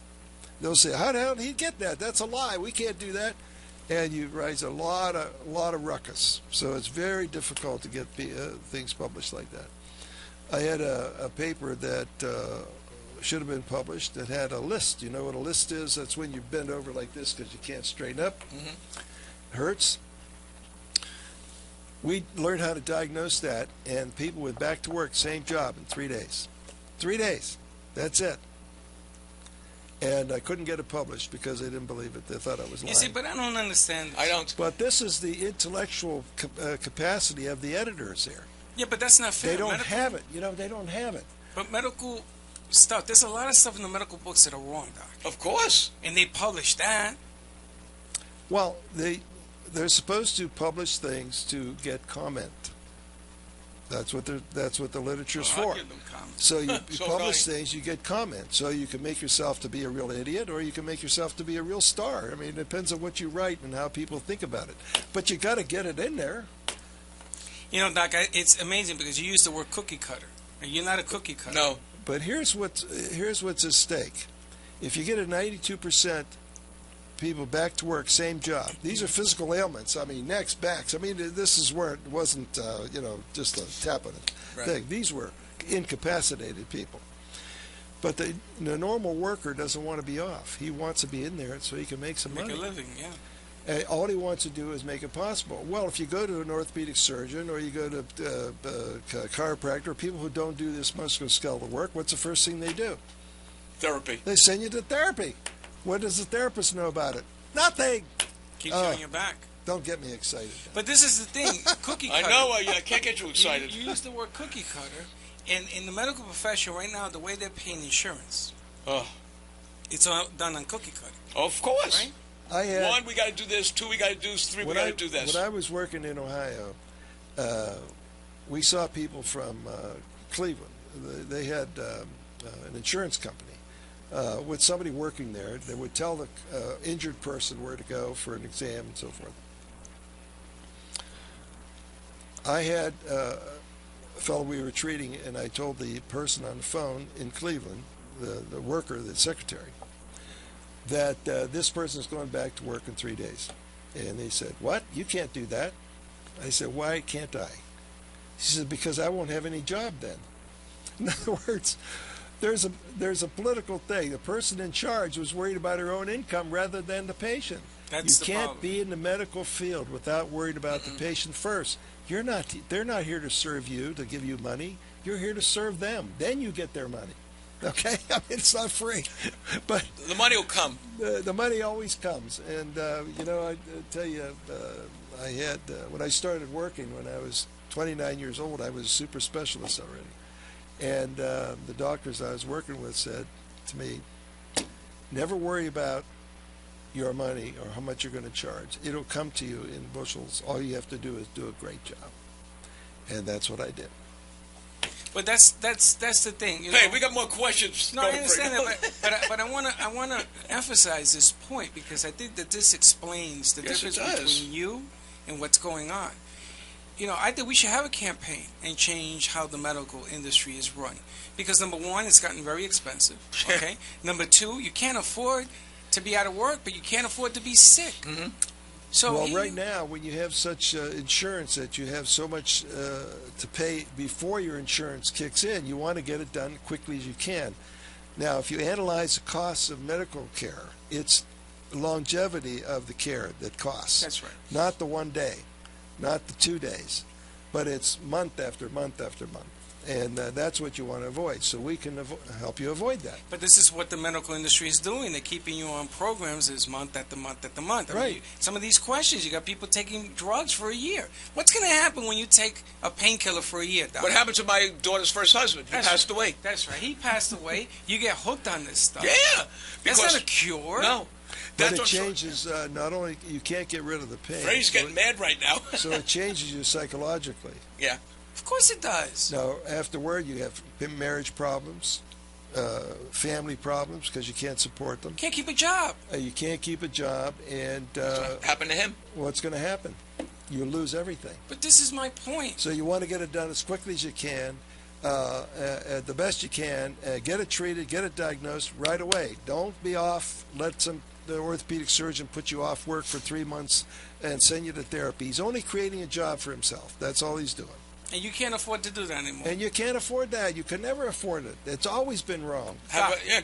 they'll say, how the hell did he get that? That's a lie. We can't do that. And you raise a lot of ruckus. So it's very difficult to get things published like that. I had a paper that should have been published that had a list. You know what a list is? That's when you bend over like this because you can't straighten up. It hurts. We learned how to diagnose that, and people went back to work, same job, in 3 days. 3 days. That's it. And I couldn't get it published because they didn't believe it. They thought I was lying. You see, but I don't understand this. I don't. But this is the intellectual capacity of the editors here. Yeah, but that's not fair. They don't have it. You know, they don't have it. But medical stuff, there's a lot of stuff in the medical books that are wrong, Doc. Of course. And they publish that. Well, they're supposed to publish things to get comment. That's what the literature's I'll for. give them comments. So you So publish nice. things, you get comment. So you can make yourself to be a real idiot, or you can make yourself to be a real star. I mean, it depends on what you write and how people think about it. But you got to get it in there. You know, Doc, it's amazing because you use the word cookie cutter. And you're not a cookie cutter. No. But here's what's at stake. If you get a 92% people back to work, same job. These are physical ailments. I mean, necks, backs. I mean, this is where it wasn't, just a tap on the thing. These were incapacitated people. But the normal worker doesn't want to be off. He wants to be in there so he can make some money. Make a living, yeah. And all he wants to do is make it possible. Well, if you go to an orthopedic surgeon or you go to a chiropractor, or people who don't do this musculoskeletal work, what's the first thing they do? Therapy. They send you to therapy. What does the therapist know about it? Nothing. Keeps you on your back. Don't get me excited. But this is the thing, cookie I cutter. know. I can't get you excited. You use the word cookie cutter, and in the medical profession right now, the way they're paying insurance, Oh, it's all done on cookie cutter, of course. right? I had, 1, we got to do this. 2, we got to do this. 3, we got to do this. When I was working in Ohio, we saw people from Cleveland. They had an insurance company. With somebody working there, they would tell the injured person where to go for an exam and so forth. I had a fellow we were treating, and I told the person on the phone in Cleveland, the worker, the secretary, that this person is going back to work in 3 days. And they said, "What? You can't do that." I said, "Why can't I?" He said, "Because I won't have any job then." In other words, there's a political thing. The person in charge was worried about her own income rather than the patient. That's You the can't problem. be in the medical field without worried about the patient first. They're not here to serve you, to give you money. You're here to serve them. Then you get their money. Okay? I mean, it's not free. But The money will come. the money always comes. And, I tell you, I had, when I started working, when I was 29 years old, I was a super specialist already. And the doctors I was working with said to me, "Never worry about your money or how much you're going to charge. It'll come to you in bushels. All you have to do is do a great job." And that's what I did. But that's the thing. You Hey, know? we got more questions. No, I understand that, but I want to emphasize this point because I think that this explains the Yes, it difference does. between you and what's going on. You know, I think we should have a campaign and change how the medical industry is run. Because number one, it's gotten very expensive. Okay. Number two, you can't afford to be out of work, but you can't afford to be sick. Mm-hmm. So Well, right now, when you have such insurance that you have so much to pay before your insurance kicks in, you want to get it done quickly as you can. Now, if you analyze the costs of medical care, it's longevity of the care that costs. That's right. Not the 1 day, not the 2 days, but it's month after month after month. And that's what you want to avoid. So we can help you avoid that. But this is what the medical industry is doing. They're keeping you on programs is month after month after month. I mean, Right. some of these questions, you got people taking drugs for a year. What's going to happen when you take a painkiller for a year, Doc? What happened to my daughter's first husband? He That's passed right. away. That's right. He passed away. You get hooked on this stuff. Yeah. That's Because, not a cure. no. But That's it what I'm saying. changes, not only, you can't get rid of the pain. Freddie's getting mad right now. So it changes you psychologically. Yeah. Of course it does. Now, afterward, you have marriage problems, family problems because you can't support them. Can't keep a job. You can't keep a job, and What happened to him? what's going to happen? You lose everything. But this is my point. So you want to get it done as quickly as you can, the best you can. Get it treated, get it diagnosed right away. Don't be off. Let the orthopedic surgeon put you off work for 3 months and send you to therapy. He's only creating a job for himself. That's all he's doing. And you can't afford to do that anymore. And you can't afford that. You can never afford it. It's always been wrong.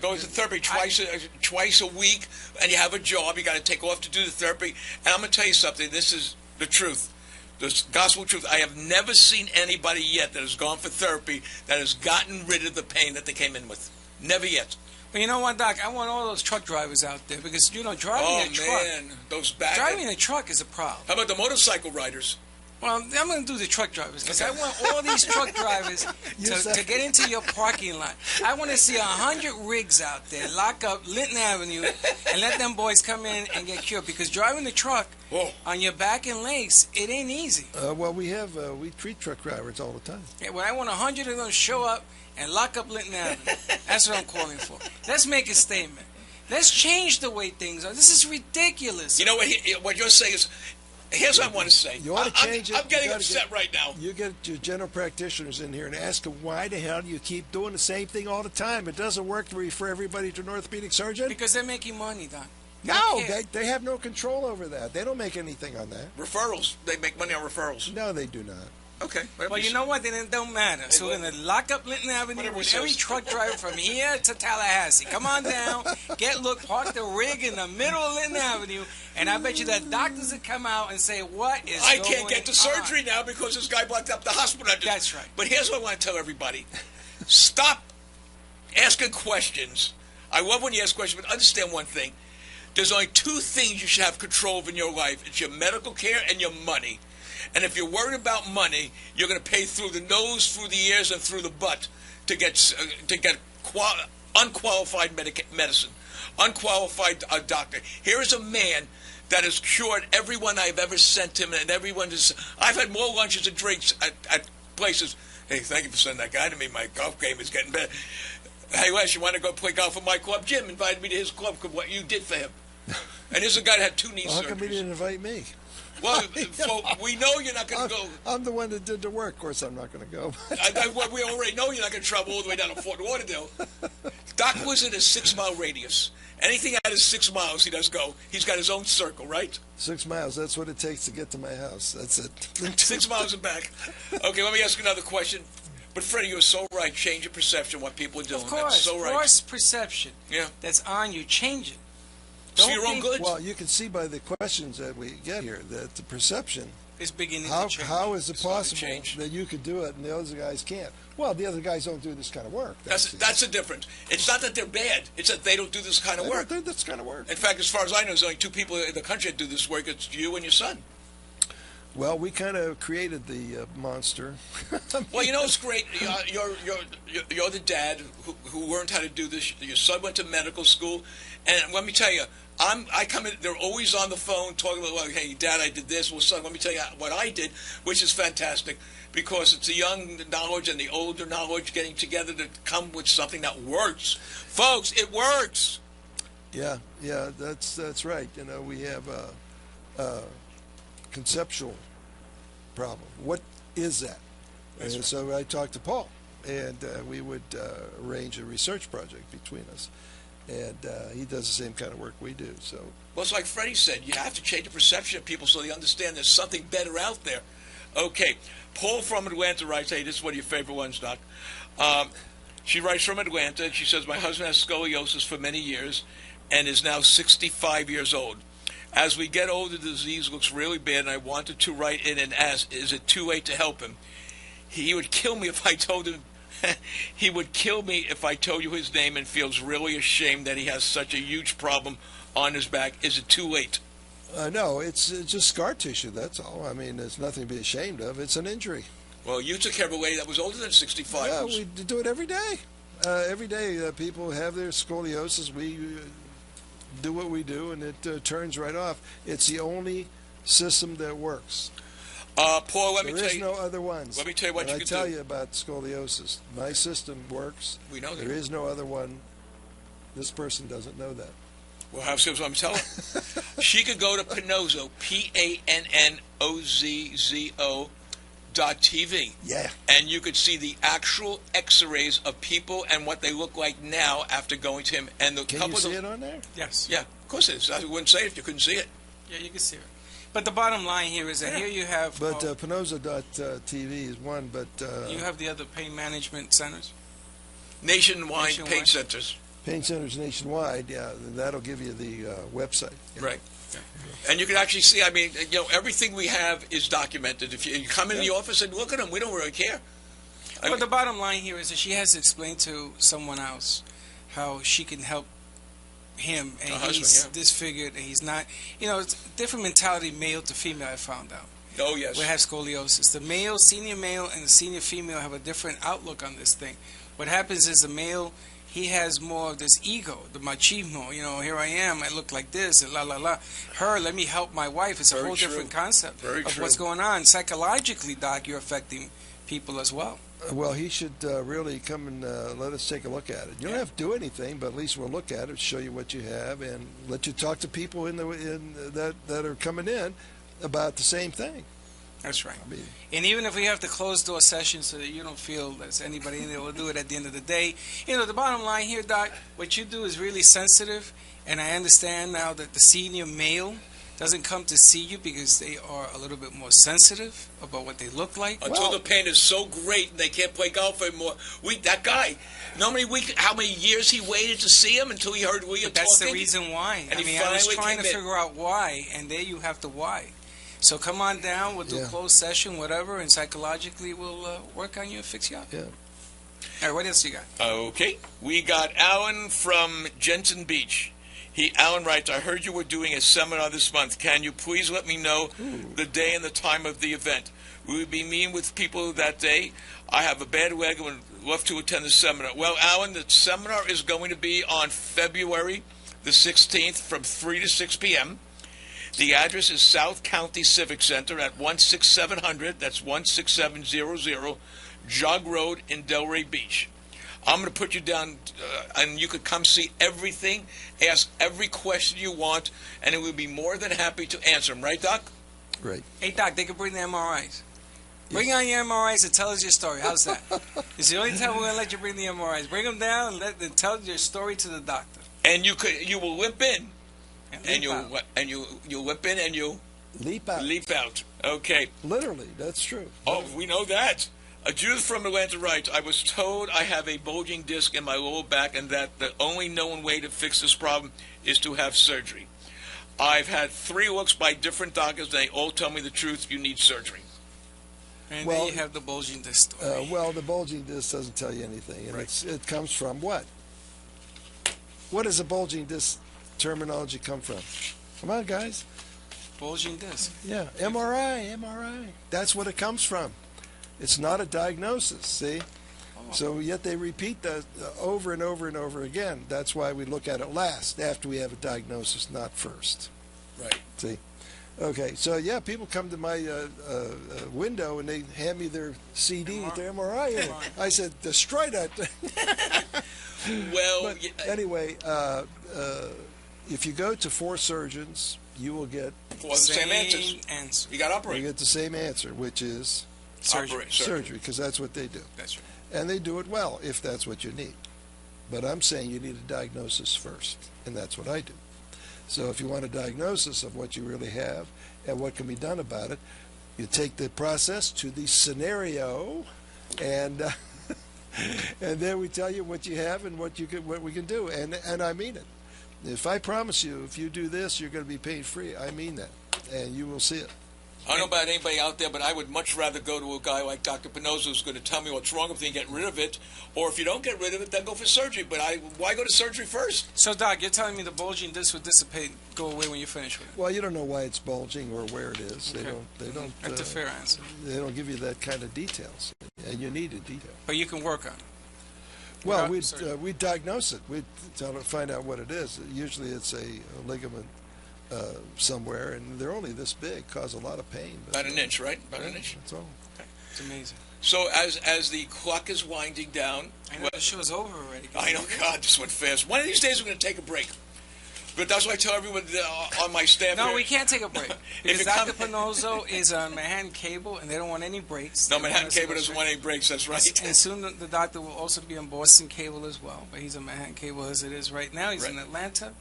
Go to therapy twice a week, and you have a job. You got to take off to do the therapy. And I'm going to tell you something. This is the truth, the gospel truth. I have never seen anybody yet that has gone for therapy that has gotten rid of the pain that they came in with. Never yet. Well, you know what, Doc? I want all those truck drivers out there because, driving a truck... Driving a truck is a problem. How about the motorcycle riders? Well, I'm going to do the truck drivers because I want all these truck drivers to get into your parking lot. I want to see 100 rigs out there lock up Linton Avenue and let them boys come in and get cured because driving the truck on your back and legs, it ain't easy. Well, we treat truck drivers all the time. Yeah, well, I want 100 of them to show up and lock up Linton Avenue. That's what I'm calling for. Let's make a statement. Let's change the way things are. This is ridiculous. You know what you're saying is... Here's what I want to say. You ought to change it. I'm getting upset right now. You get your general practitioners in here and ask them why the hell do you keep doing the same thing all the time? It doesn't work to refer everybody to an orthopedic surgeon. Because they're making money, Don. No, they have no control over that. They don't make anything on that. Referrals. They make money on referrals. No, they do not. Okay. Well, you know what? Then it don't matter. So we're going to lock up Linton Avenue with every truck driver from here to Tallahassee. Come on down, park the rig in the middle of Linton Avenue, and I bet you that doctors would come out and say, what is going on? I can't get to surgery now because this guy blocked up the hospital. That's right. But here's what I want to tell everybody. Stop asking questions. I love when you ask questions, but understand one thing. There's only two things you should have control of in your life. It's your medical care and your money. And if you're worried about money, you're going to pay through the nose, through the ears, and through the butt to get unqualified medicine, unqualified doctor. Here is a man that has cured everyone I've ever sent him, and everyone is. I've had more lunches and drinks at places. Hey, thank you for sending that guy to me. My golf game is getting better. Hey, Les, you want to go play golf at my club? Jim invited me to his club because what you did for him. And here's a guy that had 2 knee surgeries. How come he didn't invite me? Well, we know you're not going to go. I'm the one that did the work. Of course, I'm not going to go. We already know you're not going to travel all the way down to Fort Lauderdale. Doc was in a 6-mile radius. Anything out of 6 miles, he does go. He's got his own circle, right? 6 miles. That's what it takes to get to my house. That's it. 6 miles and back. Okay, let me ask you another question. But Freddy, you're so right. Change your perception of what people are doing. Of course. That's so right. Force perception. Yeah. That's on you. Change it. So your own good. Well, you can see by the questions that we get here that the perception is beginning to change. How is it possible that you could do it and the other guys can't? Well, the other guys don't do this kind of work. That's the difference. It's not that they're bad. It's that they don't do this kind of work. They don't do this kind of work. In fact, as far as I know, there's only 2 people in the country that do this work. It's you and your son. Well, we kind of created the monster. Well, you know, it's great. You're the dad who learned how to do this. Your son went to medical school, and let me tell you, I come in. They're always on the phone talking about, like, hey, Dad, I did this. Well, son, let me tell you what I did, which is fantastic because it's the young knowledge and the older knowledge getting together to come with something that works, folks. It works. Yeah, that's right. You know, we have a conceptual problem. What is that? And right. So I talked to Paul, and we would arrange a research project between us. And he does the same kind of work we do. So, well, it's like Freddy said, you have to change the perception of people so they understand there's something better out there. Okay, Paul from Atlanta writes, hey, this is one of your favorite ones, Doc. She writes from Atlanta, and she says, my husband has scoliosis for many years and is now 65 years old. As we get older, the disease looks really bad, and I wanted to write in and ask, is it too late to help him? He would kill me if I told him. He would kill me if I told you his name and feels really ashamed that he has such a huge problem on his back. Is it too late? No, it's just scar tissue, that's all. I mean, there's nothing to be ashamed of. It's an injury. Well, you took care of a lady that was older than 65. Yeah, we do it every day. Every day people have their scoliosis. We do what we do, and it turns right off. It's the only system that works. Paul, let me tell you. There is no other ones. Let me tell you what you can do. I tell you about scoliosis. My system works. We know that. There is no other one. This person doesn't know that. Well, how what I'm telling her? She could go to Pannozzo, PANNOZZO.TV. Yeah. And you could see the actual X-rays of people and what they look like now after going to him. And the Can you see it on there? Yes. Yeah, of course it is. I wouldn't say it if you couldn't see it. Yeah, you can see it. But the bottom line here is that here you have... But Pannozzo.tv is one, but... you have the other pain management centers? Nationwide pain centers. Pain centers nationwide, yeah, that'll give you the website. Yeah. Right. And you can actually see, I mean, everything we have is documented. If you come in the office and look at them, we don't really care. But the bottom line here is that she has to explain to someone else how she can help him, and he's disfigured, and he's not, it's different mentality male to female, I found out. Oh, yes. We have scoliosis. The male, senior male, and the senior female have a different outlook on this thing. What happens is the male, he has more of this ego, the machismo. Here I am, I look like this, and la la la. Her, let me help my wife. It's a whole different concept of what's going on. Psychologically, Doc, you're affecting people as well. Well, he should really come and let us take a look at it. You don't have to do anything, but at least we'll look at it, show you what you have, and let you talk to people that are coming in about the same thing. That's right. And even if we have to close door sessions so that you don't feel there's anybody in there, we'll do it at the end of the day. The bottom line here, Doc, what you do is really sensitive, and I understand now that the senior male doesn't come to see you because they are a little bit more sensitive about what they look like. Until the pain is so great and they can't play golf anymore. That guy, how many years he waited to see him until he heard William talking? That's the reason why. And I was trying to figure out why, and there you have the why. So come on down, we'll do a closed session, whatever, and psychologically we'll work on you and fix you up. Yeah. All right, what else you got? Okay. We got Alan from Jensen Beach. Alan writes, I heard you were doing a seminar this month. Can you please let me know the day and the time of the event? We will be meeting with people that day. I have a bad leg and would love to attend the seminar. Well, Alan, the seminar is going to be on February the 16th from 3 to 6 p.m. The address is South County Civic Center at 16700, that's 16700, Jog Road in Delray Beach. I'm going to put you down, and you could come see everything, ask every question you want, and we'll be more than happy to answer them. Right, Doc? Right. Hey, Doc, they can bring the MRIs. Bring on your MRIs and tell us your story. How's that? It's the only time we're going to let you bring the MRIs. Bring them down and tell your story to the doctor. And you will limp in. And you'll limp in and you leap out. Leap out. Okay. Literally, that's true. Oh, we know that. Judith from Atlanta writes, I was told I have a bulging disc in my lower back and that the only known way to fix this problem is to have surgery. I've had 3 looks by different doctors, and they all tell me the truth, you need surgery. And then you have the bulging disc story. The bulging disc doesn't tell you anything. And right. It comes from what? What does a bulging disc terminology come from? Come on, guys. Bulging disc. Yeah, MRI. That's what it comes from. It's not a diagnosis, see? So yet they repeat that over and over and over again. That's why we look at it last, after we have a diagnosis, not first. Right. See? Okay, so yeah, people come to my window and they hand me their CD with their MRI in it. I said, destroy that thing. Well, anyway, if you go to 4 surgeons, you will get the same answers. You got to operate. You get the same answer, which is surgery, because that's what they do. That's right. And they do it well, if that's what you need. But I'm saying you need a diagnosis first, and that's what I do. So if you want a diagnosis of what you really have and what can be done about it, you take the process to the scenario, and and then we tell you what you have and what we can do, and I mean it. If I promise you, if you do this, you're going to be pain-free, I mean that, and you will see it. I don't know about anybody out there, but I would much rather go to a guy like Dr. Pannozzo who's going to tell me what's wrong with me and get rid of it, or if you don't get rid of it, then go for surgery. But why go to surgery first? So, Doc, you're telling me the bulging disc would dissipate, go away when you finish with it? Well, you don't know why it's bulging or where it is. Okay. They don't. That's a fair answer. They don't give you that kind of details, and you need a detail. But you can work on it. Well, we diagnose it. We find out what it is. Usually, it's a ligament somewhere, and they're only this big, cause a lot of pain. About an inch, right? About an inch. That's all. Okay. It's amazing. So as the clock is winding down, I know the show's over already. I know, God, this went fast. One of these days we're going to take a break. But that's what I tell everyone on my staff. No, here. we can't take a break. Because Dr. Pannozzo is on Manhattan Cable, and they don't want any breaks. No, Manhattan Cable doesn't want any breaks, that's right. And soon the doctor will also be on Boston Cable as well. But he's on Manhattan Cable as it is right now. He's in Atlanta.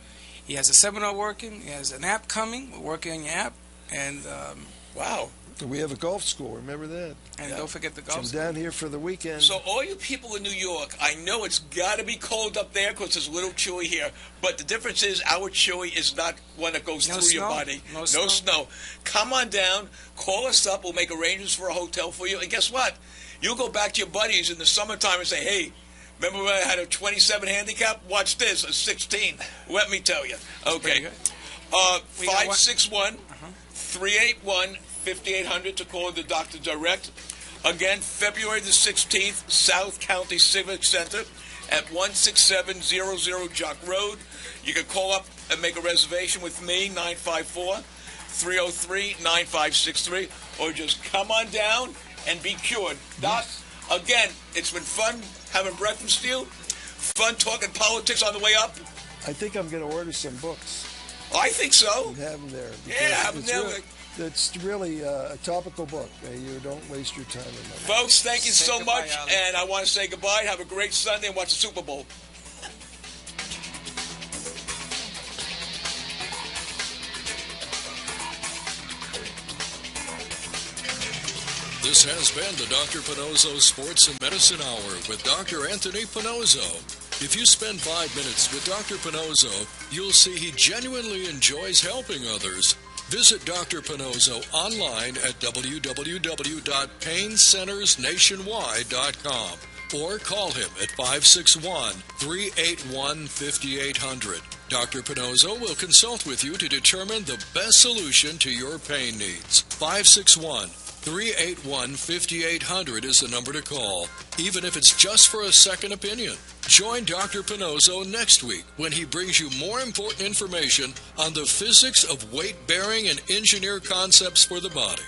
He has a seminar working. He has an app coming. We're working on your app. And Wow. We have a golf school. Remember that? and don't forget the golf. Come school. down here for the weekend. So all you people in New York, I know it's got to be cold up there because it's a little chilly here. But the difference is our chilly is not one that goes No through your snow. body. No snow. Come on down. Call us up. We'll make arrangements for a hotel for you. And guess what? You'll go back to your buddies in the summertime and say, hey, remember when I had a 27 handicap? Watch this, a 16. Let me tell you. Okay. We got one- 561-381-5800 to call the doctor direct. Again, February the 16th, South County Civic Center at 16700 Jock Road. You can call up and make a reservation with me, 954-303-9563, or just come on down and be cured. Doc, again, it's been fun having breakfast with you, fun talking politics on the way up. I think I'm going to order some books I think so. and have them there. Yeah, have them it's there. really- It's really a topical book. You don't waste your time on that. Folks, thank you Say so goodbye, much, Ali. and I want to say goodbye. Have a great Sunday and watch the Super Bowl. This has been the Dr. Pannozzo Sports and Medicine Hour with Dr. Anthony Pannozzo. If you spend 5 minutes with Dr. Pannozzo, you'll see he genuinely enjoys helping others. Visit Dr. Pannozzo online at www.paincentersnationwide.com or call him at 561-381-5800. Dr. Pannozzo will consult with you to determine the best solution to your pain needs. 561-381-5800 is the number to call, even if it's just for a second opinion. Join Dr. Pannozzo next week when he brings you more important information on the physics of weight-bearing and engineer concepts for the body.